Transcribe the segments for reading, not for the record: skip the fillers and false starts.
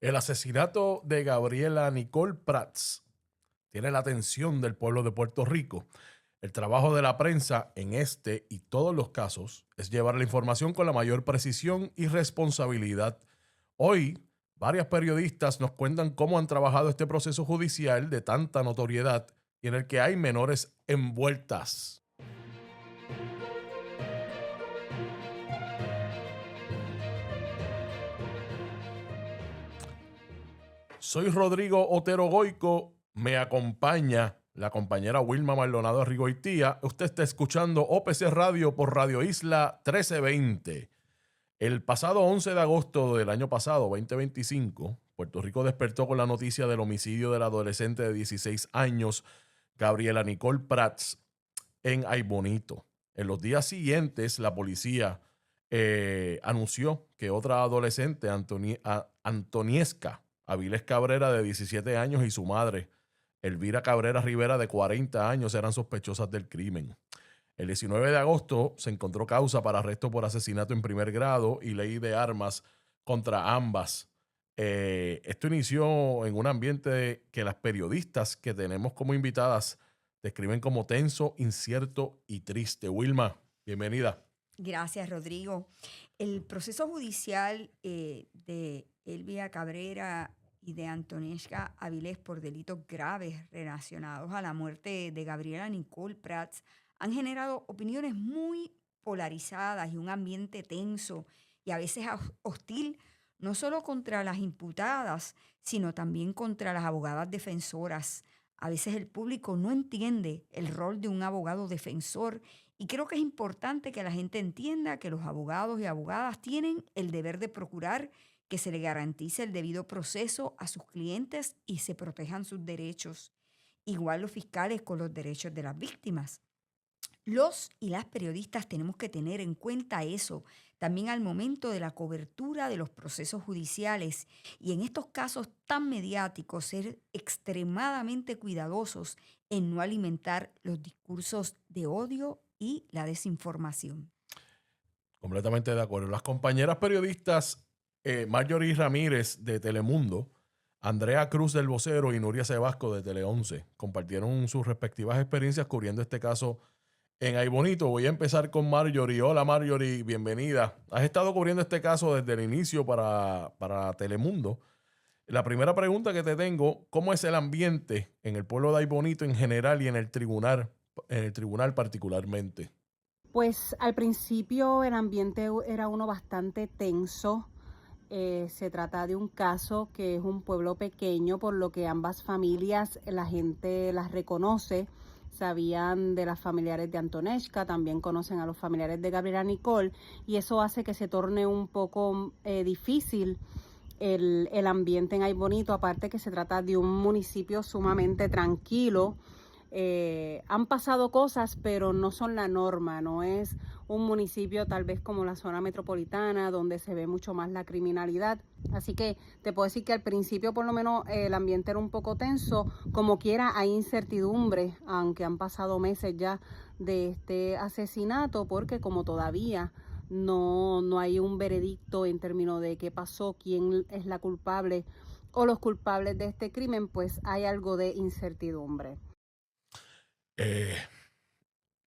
El asesinato de Gabriela Nicole Prats tiene la atención del pueblo de Puerto Rico. El trabajo de la prensa en este y todos los casos es llevar la información con la mayor precisión y responsabilidad. Hoy, varias periodistas nos cuentan cómo han trabajado este proceso judicial de tanta notoriedad y en el que hay menores envueltas. Soy Rodrigo Otero Goico, me acompaña la compañera Wilma Maldonado Rigoitía. Usted está escuchando OPC Radio por Radio Isla 1320. El pasado 11 de agosto del año pasado, 2025, Puerto Rico despertó con la noticia del homicidio del adolescente de 16 años, Gabriela Nicole Prats, en Aybonito. En los días siguientes, la policía anunció que otra adolescente, Antoniesca Avilés Cabrera, de 17 años, y su madre, Elvira Cabrera Rivera, de 40 años, eran sospechosas del crimen. El 19 de agosto se encontró causa para arresto por asesinato en primer grado y ley de armas contra ambas. Esto inició en un ambiente que las periodistas que tenemos como invitadas describen como tenso, incierto y triste. Wilma, bienvenida. Gracias, Rodrigo. El proceso judicial de Elvira Cabrera y de Antoniesca Avilés por delitos graves relacionados a la muerte de Gabriela Nicole Prats han generado opiniones muy polarizadas y un ambiente tenso y a veces hostil, no solo contra las imputadas, sino también contra las abogadas defensoras. A veces el público no entiende el rol de un abogado defensor y creo que es importante que la gente entienda que los abogados y abogadas tienen el deber de procurar que se le garantice el debido proceso a sus clientes y se protejan sus derechos. Igual los fiscales con los derechos de las víctimas. Los y las periodistas tenemos que tener en cuenta eso también al momento de la cobertura de los procesos judiciales y en estos casos tan mediáticos ser extremadamente cuidadosos en no alimentar los discursos de odio y la desinformación. Completamente de acuerdo. Las compañeras periodistas Marjorie Ramírez de Telemundo, Andrea Cruz del Vocero y Nuria Sebasco de Tele 11 compartieron sus respectivas experiencias cubriendo este caso en Aybonito. Voy a empezar con Marjorie. Hola Marjorie, bienvenida. Has estado cubriendo este caso desde el inicio para Telemundo. La primera pregunta que te tengo, ¿cómo es el ambiente en el pueblo de Aybonito en general y en el tribunal particularmente? Pues al principio el ambiente era uno bastante tenso. Se trata de un caso que es un pueblo pequeño, por lo que ambas familias la gente las reconoce. Sabían de las familiares de Antoniesca, también conocen a los familiares de Gabriela Nicole, y eso hace que se torne un poco difícil el ambiente en Aybonito, aparte que se trata de un municipio sumamente tranquilo. Han pasado cosas, pero no son la norma, no es un municipio tal vez como la zona metropolitana, donde se ve mucho más la criminalidad. Así que te puedo decir que al principio por lo menos el ambiente era un poco tenso. Como quiera hay incertidumbre, aunque han pasado meses ya de este asesinato, porque como todavía no hay un veredicto en términos de qué pasó, quién es la culpable o los culpables de este crimen, pues hay algo de incertidumbre. Eh,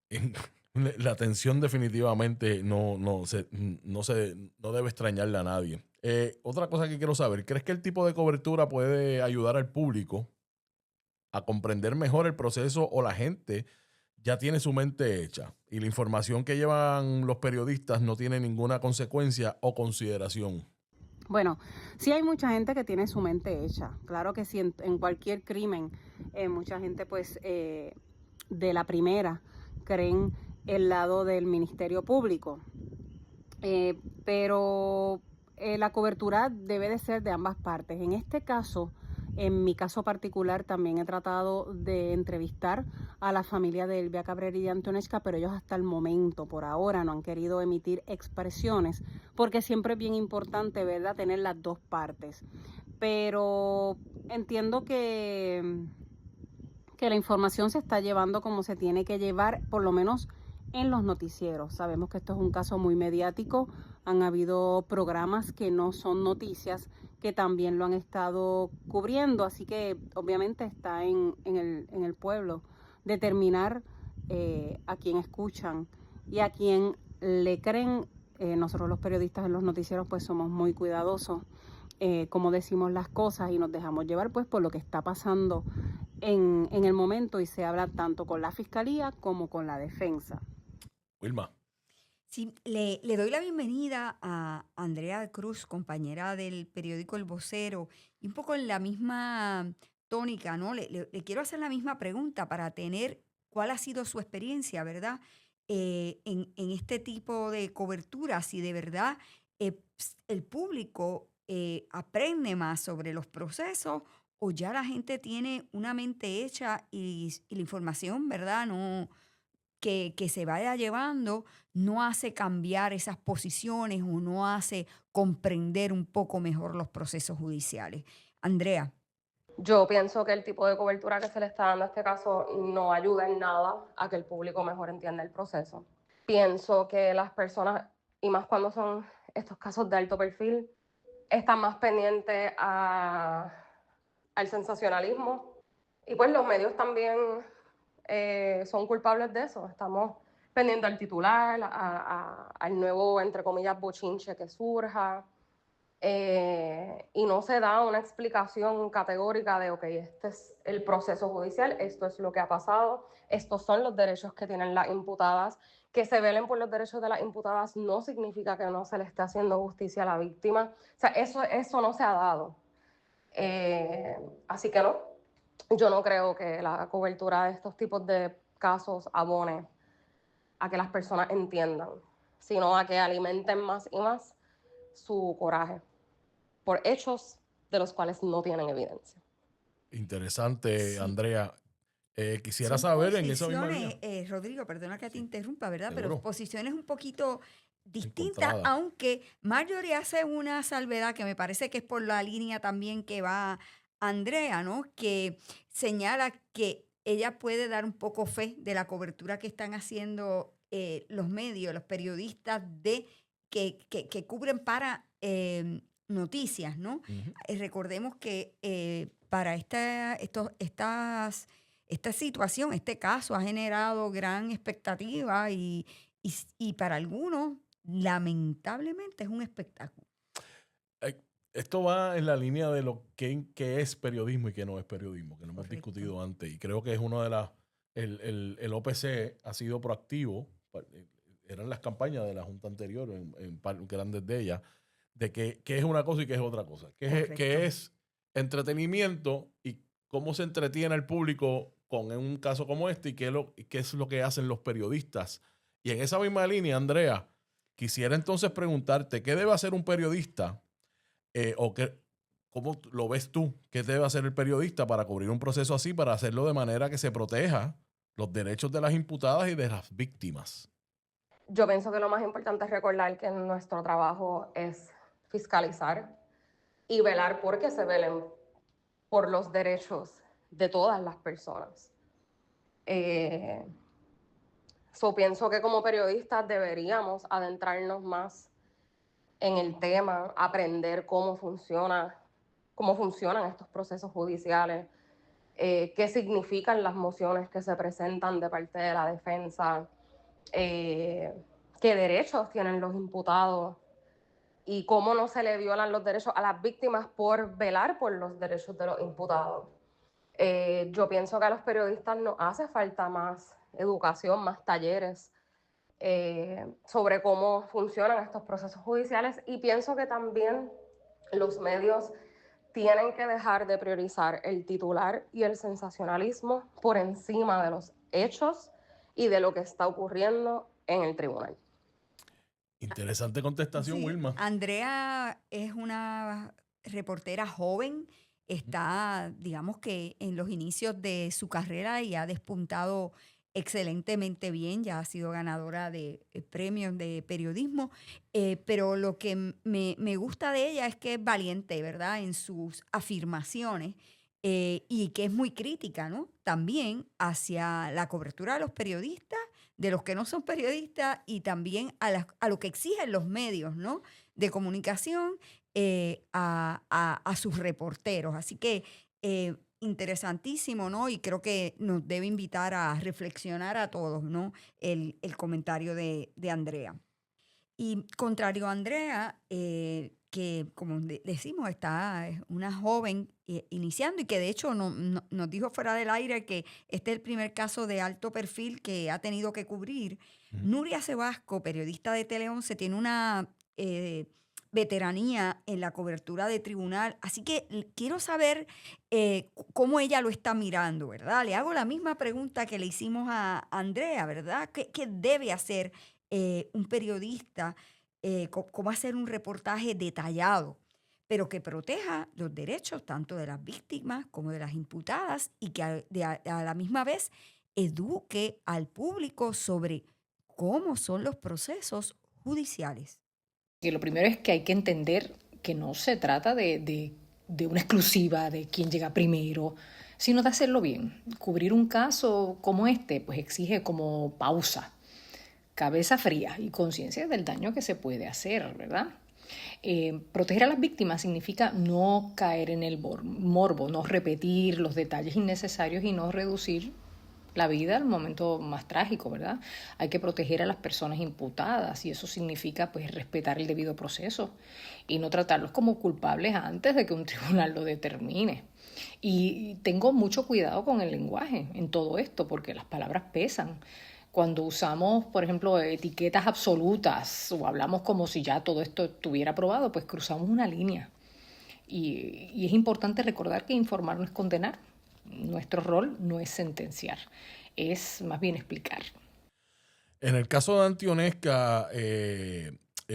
en- la tensión definitivamente no debe extrañarle a nadie. Otra cosa que quiero saber, ¿crees que el tipo de cobertura puede ayudar al público a comprender mejor el proceso o la gente ya tiene su mente hecha y la información que llevan los periodistas no tiene ninguna consecuencia o consideración? Bueno, sí hay mucha gente que tiene su mente hecha. Claro que sí, en cualquier crimen, mucha gente pues de la primera creen el lado del Ministerio Público. Pero la cobertura debe de ser de ambas partes. En este caso, en mi caso particular, también he tratado de entrevistar a la familia de Elvira Cabrera y de Antoniesca, pero ellos hasta el momento, por ahora, no han querido emitir expresiones, porque siempre es bien importante, ¿verdad?, tener las dos partes. Pero entiendo que la información se está llevando como se tiene que llevar, por lo menos en los noticieros. Sabemos que esto es un caso muy mediático. Han habido programas que no son noticias que también lo han estado cubriendo, así que obviamente está en el pueblo determinar a quién escuchan y a quién le creen. Nosotros los periodistas en los noticieros pues somos muy cuidadosos como decimos las cosas y nos dejamos llevar pues por lo que está pasando en el momento, y se habla tanto con la fiscalía como con la defensa. Wilma. Sí, le doy la bienvenida a Andrea Cruz, compañera del periódico El Vocero, y un poco en la misma tónica, ¿no? Le quiero hacer la misma pregunta para tener cuál ha sido su experiencia, ¿verdad? En este tipo de cobertura, si de verdad el público aprende más sobre los procesos o ya la gente tiene una mente hecha y la información, ¿verdad? No, que se vaya llevando no hace cambiar esas posiciones o no hace comprender un poco mejor los procesos judiciales. Andrea. Yo pienso que el tipo de cobertura que se le está dando a este caso no ayuda en nada a que el público mejor entienda el proceso. Pienso que las personas, y más cuando son estos casos de alto perfil, están más pendientes al sensacionalismo. Y pues los medios también son culpables de eso. Estamos pendientes al titular, al nuevo, entre comillas, bochinche que surja. Y no se da una explicación categórica de, ok, este es el proceso judicial, esto es lo que ha pasado, estos son los derechos que tienen las imputadas. Que se velen por los derechos de las imputadas no significa que no se le esté haciendo justicia a la víctima. O sea, eso no se ha dado. Así que no, yo no creo que la cobertura de estos tipos de casos abone a que las personas entiendan, sino a que alimenten más y más su coraje por hechos de los cuales no tienen evidencia. Interesante, Sí. Andrea. Quisiera Son saber en esa misma línea. Rodrigo, perdona que te interrumpa, ¿verdad? Seguro. Pero posiciones un poquito distintas, Encontrada. aunque Marjorie hace una salvedad que me parece que es por la línea también que va Andrea, ¿no? Que señala que ella puede dar un poco fe de la cobertura que están haciendo los medios, los periodistas que cubren para noticias, ¿no? Ujú. Recordemos que para esta situación, este caso ha generado gran expectativa y para algunos, lamentablemente, es un espectáculo. Esto va en la línea de lo que es periodismo y que no es periodismo, que lo hemos Correcto. discutido antes. Y creo que es uno de las... El OPC ha sido proactivo, eran las campañas de la Junta anterior, en grandes de ellas, de qué es una cosa y qué es otra cosa. Correcto. Que es entretenimiento y cómo se entretiene al público con un caso como este y qué es lo que hacen los periodistas. Y en esa misma línea, Andrea, quisiera entonces preguntarte, ¿qué debe hacer un periodista? ¿Cómo lo ves tú? ¿Qué debe hacer el periodista para cubrir un proceso así, para hacerlo de manera que se proteja los derechos de las imputadas y de las víctimas? Yo pienso que lo más importante es recordar que nuestro trabajo es fiscalizar y velar porque se velen por los derechos de todas las personas. Pienso que como periodistas deberíamos adentrarnos más en el tema, aprender cómo funcionan estos procesos judiciales, qué significan las mociones que se presentan de parte de la defensa, qué derechos tienen los imputados y cómo no se le violan los derechos a las víctimas por velar por los derechos de los imputados. Yo pienso que a los periodistas nos hace falta más educación, más talleres sobre cómo funcionan estos procesos judiciales, y pienso que también los medios tienen que dejar de priorizar el titular y el sensacionalismo por encima de los hechos y de lo que está ocurriendo en el tribunal. Interesante contestación, Sí, Wilma. Andrea es una reportera joven, está, digamos que en los inicios de su carrera y ha despuntado excelentemente bien, ya ha sido ganadora de premios de periodismo, pero lo que me gusta de ella es que es valiente, ¿verdad?, en sus afirmaciones y que es muy crítica, ¿no?, también hacia la cobertura de los periodistas de los que no son periodistas y también a lo que exigen los medios, ¿no?, de comunicación a sus reporteros. Así que interesantísimo, ¿no? Y creo que nos debe invitar a reflexionar a todos, ¿no?, el comentario de Andrea. Y contrario a Andrea, que como decimos, es una joven iniciando y que de hecho nos dijo fuera del aire que este es el primer caso de alto perfil que ha tenido que cubrir. Nuria Sebasco, periodista de Tele 11, tiene una veteranía en la cobertura de tribunal, así que quiero saber cómo ella lo está mirando, ¿verdad? Le hago la misma pregunta que le hicimos a Andrea, ¿verdad? ¿Qué debe hacer un periodista? Cómo hacer un reportaje detallado, pero que proteja los derechos tanto de las víctimas como de las imputadas y que a la misma vez eduque al público sobre cómo son los procesos judiciales. Y lo primero es que hay que entender que no se trata de una exclusiva de quién llega primero, sino de hacerlo bien. Cubrir un caso como este pues exige como pausa, cabeza fría y conciencia del daño que se puede hacer, ¿verdad? Proteger a las víctimas significa no caer en el morbo, no repetir los detalles innecesarios y no reducir la vida al momento más trágico, ¿verdad? Hay que proteger a las personas imputadas y eso significa pues respetar el debido proceso y no tratarlos como culpables antes de que un tribunal lo determine. Y tengo mucho cuidado con el lenguaje en todo esto porque las palabras pesan. Cuando usamos, por ejemplo, etiquetas absolutas o hablamos como si ya todo esto estuviera aprobado, pues cruzamos una línea. Y es importante recordar que informar no es condenar. Nuestro rol no es sentenciar, es más bien explicar. En el caso de Antionesca,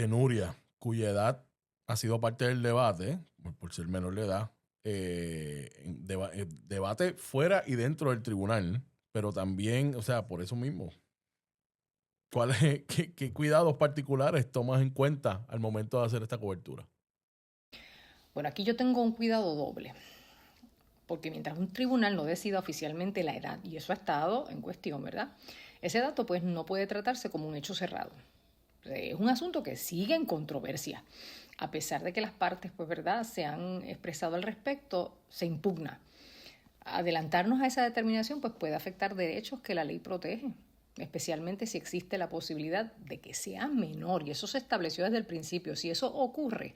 Nuria, cuya edad ha sido parte del debate, por ser menor de edad, debate fuera y dentro del tribunal, pero también, o sea, por eso mismo. ¿Qué cuidados particulares tomas en cuenta al momento de hacer esta cobertura? Bueno, aquí yo tengo un cuidado doble, porque mientras un tribunal no decida oficialmente la edad, y eso ha estado en cuestión, ¿verdad? Ese dato pues no puede tratarse como un hecho cerrado. Es un asunto que sigue en controversia. A pesar de que las partes, pues, ¿verdad?, se han expresado al respecto, se impugna. Adelantarnos a esa determinación pues puede afectar derechos que la ley protege, especialmente si existe la posibilidad de que sea menor, y eso se estableció desde el principio. Si eso ocurre,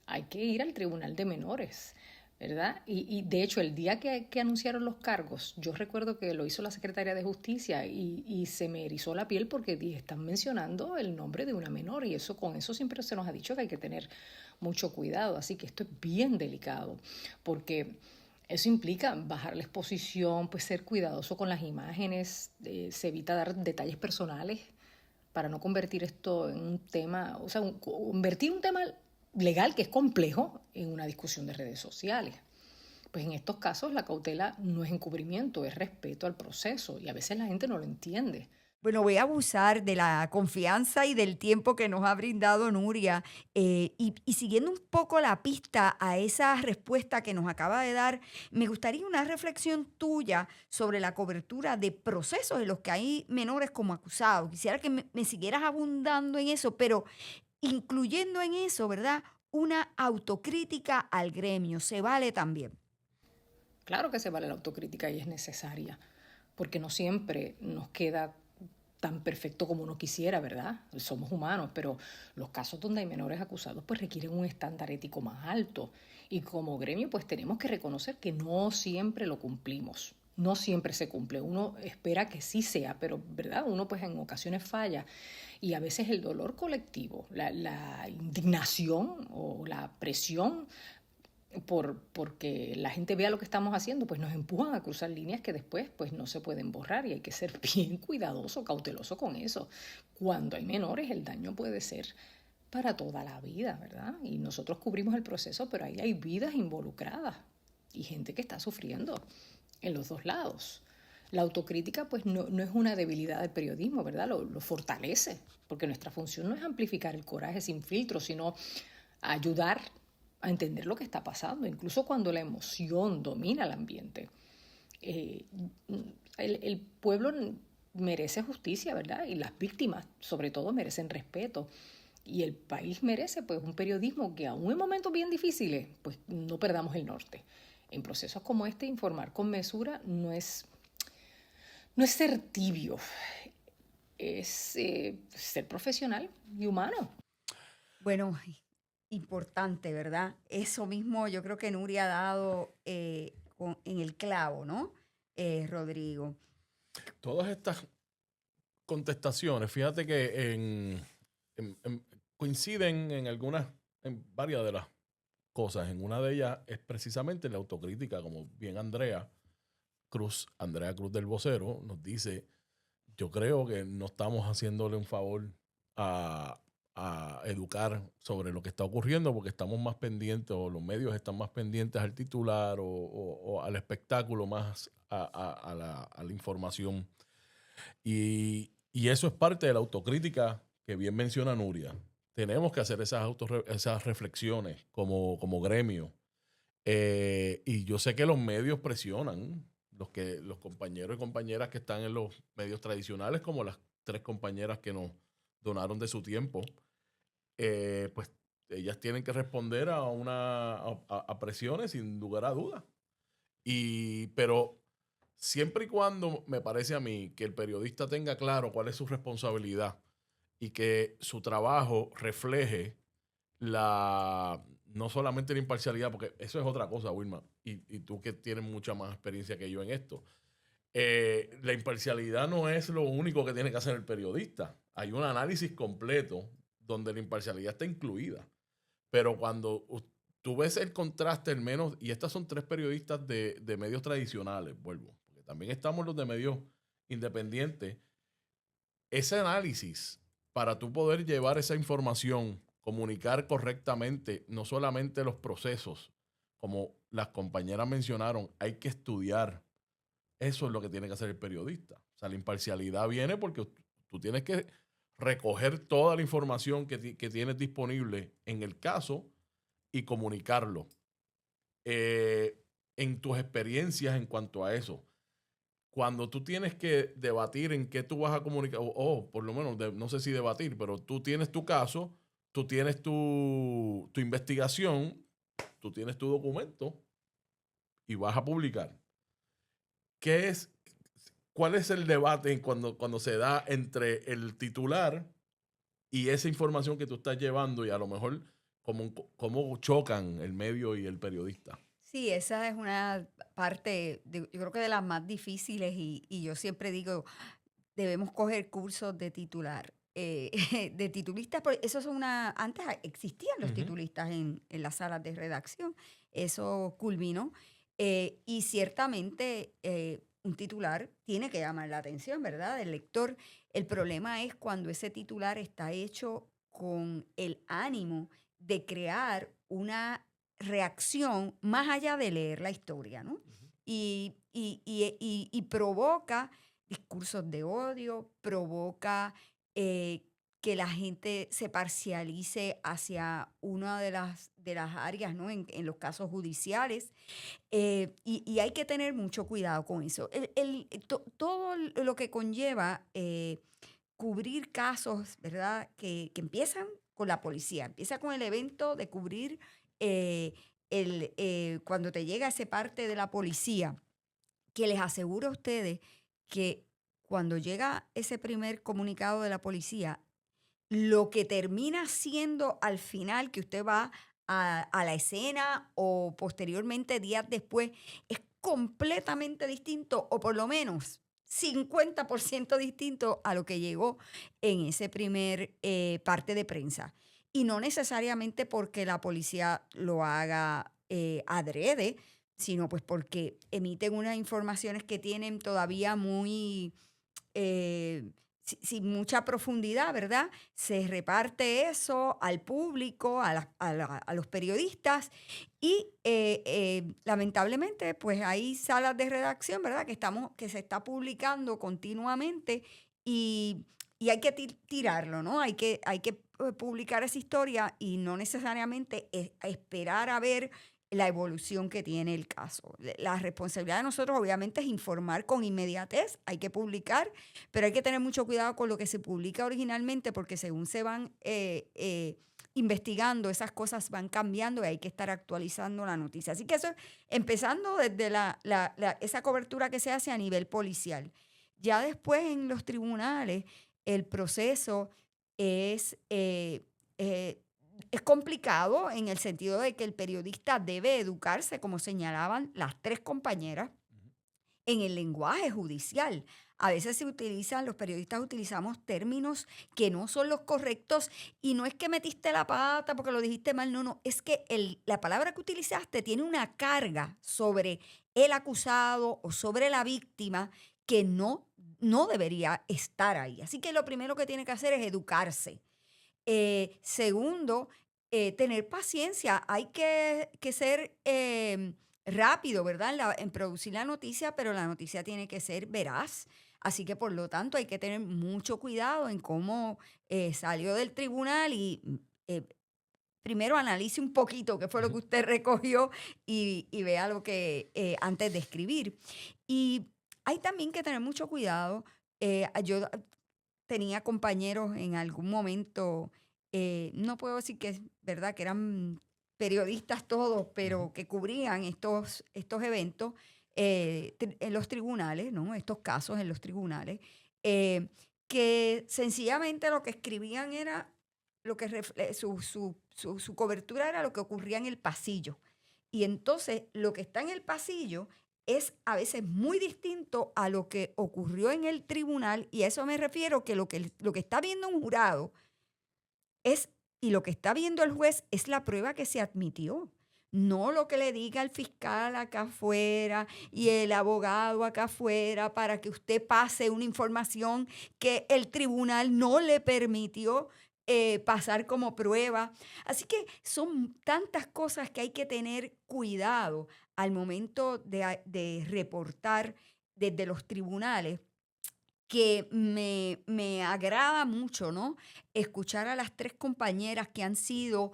hay que ir al tribunal de menores, ¿verdad? Y de hecho, el día que anunciaron los cargos, yo recuerdo que lo hizo la Secretaría de Justicia y se me erizó la piel porque dije, están mencionando el nombre de una menor, y eso, con eso siempre se nos ha dicho que hay que tener mucho cuidado. Así que esto es bien delicado, porque eso implica bajar la exposición, pues ser cuidadoso con las imágenes, se evita dar detalles personales para no convertir esto en un tema, o sea, convertir un tema legal que es complejo en una discusión de redes sociales. Pues en estos casos la cautela no es encubrimiento, es respeto al proceso, y a veces la gente no lo entiende. Bueno, voy a abusar de la confianza y del tiempo que nos ha brindado Nuria y siguiendo un poco la pista a esa respuesta que nos acaba de dar, me gustaría una reflexión tuya sobre la cobertura de procesos en los que hay menores como acusados. Quisiera que me siguieras abundando en eso, pero incluyendo en eso, ¿verdad?, una autocrítica al gremio. ¿Se vale también? Claro que se vale la autocrítica y es necesaria, porque no siempre nos queda tan perfecto como uno quisiera, ¿verdad? Somos humanos, pero los casos donde hay menores acusados pues requieren un estándar ético más alto, y como gremio pues tenemos que reconocer que no siempre lo cumplimos, no siempre se cumple. Uno espera que sí sea, pero ¿verdad?, uno pues en ocasiones falla, y a veces el dolor colectivo, la indignación o la presión porque la gente vea lo que estamos haciendo, pues nos empujan a cruzar líneas que después pues no se pueden borrar, y hay que ser bien cuidadoso, cauteloso con eso. Cuando hay menores, el daño puede ser para toda la vida, ¿verdad? Y nosotros cubrimos el proceso, pero ahí hay vidas involucradas y gente que está sufriendo en los dos lados. La autocrítica pues no es una debilidad del periodismo, ¿verdad? Lo fortalece, porque nuestra función no es amplificar el coraje sin filtro, sino ayudar a entender lo que está pasando, incluso cuando la emoción domina el ambiente. El pueblo merece justicia, ¿verdad? Y las víctimas, sobre todo, merecen respeto. Y el país merece, pues, un periodismo que aún en momentos bien difíciles, pues, no perdamos el norte. En procesos como este, informar con mesura no es ser tibio, es ser profesional y humano. Bueno, importante, ¿verdad? Eso mismo yo creo que Nuria ha dado en el clavo, ¿no? Rodrigo. Todas estas contestaciones, fíjate que coinciden en varias de las cosas. En una de ellas es precisamente la autocrítica, como bien Andrea Cruz del Vocero, nos dice: yo creo que no estamos haciéndole un favor a educar sobre lo que está ocurriendo, porque estamos más pendientes, o los medios están más pendientes al titular o al espectáculo, más a la información. Y eso es parte de la autocrítica que bien menciona Nuria. Tenemos que hacer esas reflexiones como gremio. Y yo sé que los medios presionan, los compañeros y compañeras que están en los medios tradicionales, como las 3 compañeras que nos donaron de su tiempo, pues ellas tienen que responder a presiones sin lugar a dudas. Pero siempre y cuando, me parece a mí, que el periodista tenga claro cuál es su responsabilidad y que su trabajo refleje no solamente la imparcialidad, porque eso es otra cosa, Wilma, y tú que tienes mucha más experiencia que yo en esto. La imparcialidad no es lo único que tiene que hacer el periodista. Hay un análisis completo donde la imparcialidad está incluida. Pero cuando tú ves el contraste, al menos, y estas son 3 periodistas de medios tradicionales, vuelvo, porque también estamos los de medios independientes. Ese análisis, para tú poder llevar esa información, comunicar correctamente, no solamente los procesos, como las compañeras mencionaron, hay que estudiar. Eso es lo que tiene que hacer el periodista. O sea, la imparcialidad viene porque tú tienes que recoger toda la información que tienes disponible en el caso y comunicarlo. En tus experiencias en cuanto a eso, cuando tú tienes que debatir en qué tú vas a comunicar, o por lo menos, no sé si debatir, pero tú tienes tu caso, tú tienes tu investigación, tú tienes tu documento y vas a publicar. ¿Cuál es el debate cuando se da entre el titular y esa información que tú estás llevando, y a lo mejor cómo chocan el medio y el periodista? Sí, esa es una parte, yo creo que de las más difíciles y yo siempre digo, debemos coger cursos de titular, de titulistas, porque eso es antes existían los titulistas en las salas de redacción, eso culminó, y ciertamente un titular tiene que llamar la atención, ¿verdad?, del lector. El problema es cuando ese titular está hecho con el ánimo de crear una reacción más allá de leer la historia, ¿no? Y provoca discursos de odio, provoca que la gente se parcialice hacia una de las áreas, ¿no? En los casos judiciales. Y hay que tener mucho cuidado con eso. Todo lo que conlleva cubrir casos, ¿verdad?, que empiezan con la policía. Empieza con el evento de cubrir cuando te llega ese parte de la policía, que les aseguro a ustedes que cuando llega ese primer comunicado de la policía, lo que termina siendo al final, que usted va a la escena o posteriormente días después, es completamente distinto, o por lo menos 50% distinto a lo que llegó en ese primer parte de prensa. Y no necesariamente porque la policía lo haga adrede, sino pues porque emiten unas informaciones que tienen todavía muy, sin mucha profundidad, ¿verdad? Se reparte eso al público, a los periodistas y lamentablemente pues hay salas de redacción, ¿verdad?, que se está publicando continuamente y hay que tirarlo, ¿no? Hay que publicar esa historia y no necesariamente esperar a ver la evolución que tiene el caso. La responsabilidad de nosotros obviamente es informar con inmediatez, hay que publicar, pero hay que tener mucho cuidado con lo que se publica originalmente porque según se van investigando, esas cosas van cambiando y hay que estar actualizando la noticia. Así que eso, empezando desde esa cobertura que se hace a nivel policial. Ya después en los tribunales, el proceso es complicado en el sentido de que el periodista debe educarse, como señalaban las tres compañeras, en el lenguaje judicial. A veces los periodistas utilizamos términos que no son los correctos y no es que metiste la pata porque lo dijiste mal, no, es que la palabra que utilizaste tiene una carga sobre el acusado o sobre la víctima que no debería estar ahí. Así que lo primero que tiene que hacer es educarse. Segundo, tener paciencia. Hay que ser rápido, ¿verdad? En producir la noticia, pero la noticia tiene que ser veraz. Así que, por lo tanto, hay que tener mucho cuidado en cómo salió del tribunal y primero analice un poquito qué fue lo que usted recogió y vea lo que antes de escribir. Y hay también que tener mucho cuidado. Yo tenía compañeros en algún momento, no puedo decir que es verdad que eran periodistas todos, pero que cubrían estos eventos en los tribunales, ¿no? Estos casos en los tribunales, que sencillamente lo que escribían era lo que su cobertura era lo que ocurría en el pasillo. Y entonces lo que está en el pasillo es a veces muy distinto a lo que ocurrió en el tribunal, y a eso me refiero que lo que está viendo un jurado y lo que está viendo el juez es la prueba que se admitió, no lo que le diga el fiscal acá afuera y el abogado acá afuera para que usted pase una información que el tribunal no le permitió pasar como prueba. Así que son tantas cosas que hay que tener cuidado al momento de reportar desde los tribunales, que me agrada mucho, ¿no? Escuchar a las tres compañeras que han sido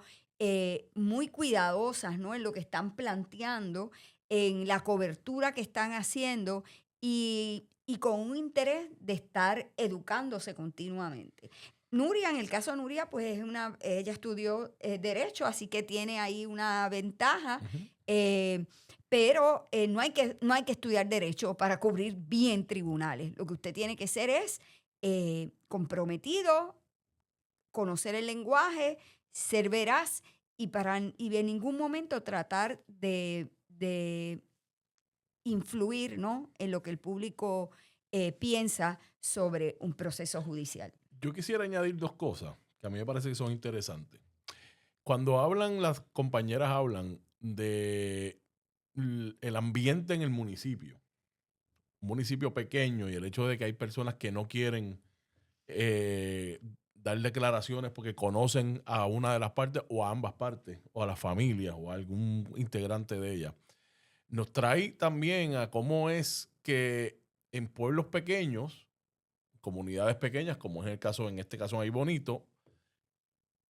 muy cuidadosas, ¿no? En lo que están planteando, en la cobertura que están haciendo y con un interés de estar educándose continuamente. Nuria, en el caso de Nuria, pues ella estudió Derecho, así que tiene ahí una ventaja. Pero no hay que estudiar Derecho para cubrir bien tribunales. Lo que usted tiene que ser es comprometido, conocer el lenguaje, ser veraz y en ningún momento tratar de influir, ¿no? En lo que el público piensa sobre un proceso judicial. Yo quisiera añadir dos cosas que a mí me parece que son interesantes. Cuando las compañeras hablan de el ambiente en el municipio, un municipio pequeño, y el hecho de que hay personas que no quieren dar declaraciones porque conocen a una de las partes o a ambas partes, o a la familia o a algún integrante de ella, nos trae también a cómo es que en pueblos pequeños, comunidades pequeñas, como es en este caso ahí Bonito,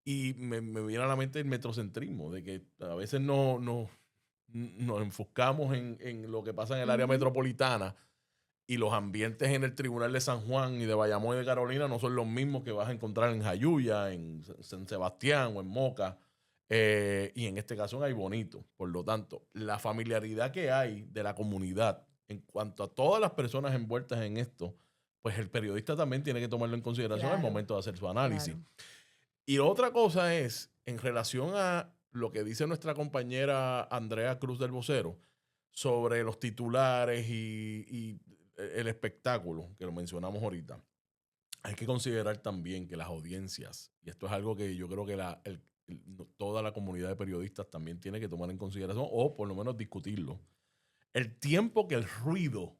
y me viene a la mente el metrocentrismo, de que a veces nos enfocamos en lo que pasa en el área metropolitana, y los ambientes en el Tribunal de San Juan y de Bayamón y de Carolina no son los mismos que vas a encontrar en Jayuya, en San Sebastián o en Moca, y en este caso en Ay Bonito. Por lo tanto, la familiaridad que hay de la comunidad en cuanto a todas las personas envueltas en esto, pues el periodista también tiene que tomarlo en consideración al momento de hacer su análisis. Claro. Y otra cosa es, en relación a lo que dice nuestra compañera Andrea Cruz del Vocero, sobre los titulares y el espectáculo, que lo mencionamos ahorita, hay que considerar también que las audiencias, y esto es algo que yo creo que toda la comunidad de periodistas también tiene que tomar en consideración, o por lo menos discutirlo, el tiempo que el ruido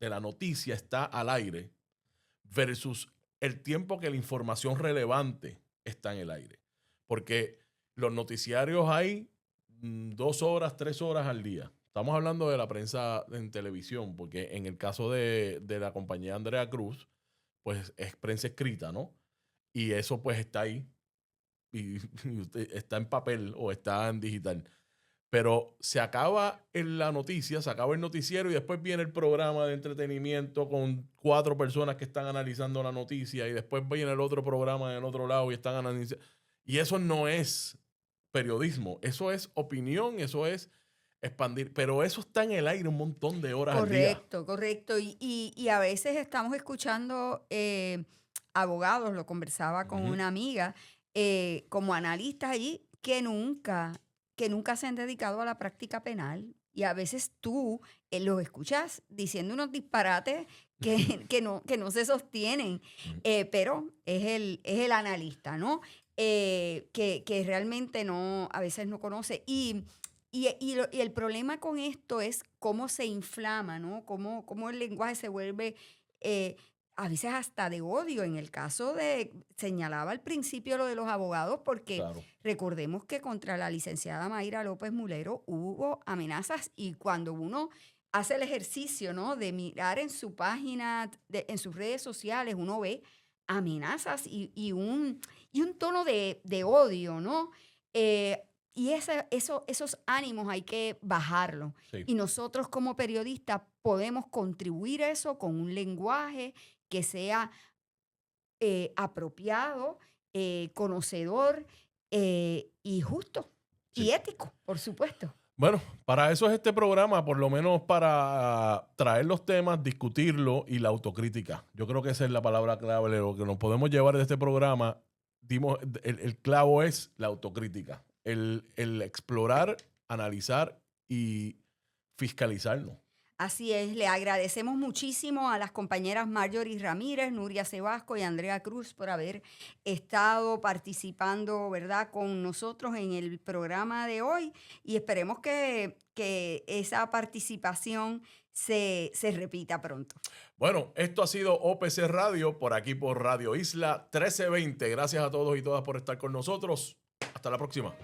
de la noticia está al aire versus el tiempo que la información relevante está en el aire. Porque los noticiarios hay 2 horas, 3 horas al día. Estamos hablando de la prensa en televisión, porque en el caso de la compañía Andrea Cruz, pues es prensa escrita, ¿no? Y eso pues está ahí, y está en papel o está en digital. pero se acaba la noticia, se acaba el noticiero y después viene el programa de entretenimiento con 4 personas que están analizando la noticia y después viene el otro programa del otro lado y están analizando. Y eso no es periodismo, eso es opinión, eso es expandir, pero eso está en el aire un montón de horas al día. Correcto. Y a veces estamos escuchando abogados, lo conversaba con una amiga, como analistas allí, que nunca se han dedicado a la práctica penal. Y a veces tú los escuchas diciendo unos disparates que no se sostienen, pero es el analista, ¿no? Que realmente a veces no conoce. Y el problema con esto es cómo se inflama, ¿no? Cómo el lenguaje se vuelve a veces hasta de odio. En el caso señalaba al principio lo de los abogados, porque Claro. recordemos que contra la licenciada Mayra López Mulero hubo amenazas, y cuando uno hace el ejercicio, ¿no?, de mirar en su página, en sus redes sociales, uno ve amenazas y un tono de odio, ¿no? Y esos ánimos hay que bajarlos. Sí. Y nosotros como periodistas podemos contribuir a eso con un lenguaje que sea apropiado, conocedor y justo. Sí. Y ético, por supuesto. Bueno, para eso es este programa, por lo menos para traer los temas, discutirlo y la autocrítica. Yo creo que esa es la palabra clave, lo que nos podemos llevar de este programa. El clavo es la autocrítica, el explorar, analizar y fiscalizarnos. Así es, le agradecemos muchísimo a las compañeras Marjorie Ramírez, Nuria Sebasco y Andrea Cruz por haber estado participando, ¿verdad?, con nosotros en el programa de hoy, y esperemos que esa participación se repita pronto. Bueno, esto ha sido OPC Radio, por aquí por Radio Isla 1320. Gracias a todos y todas por estar con nosotros. Hasta la próxima.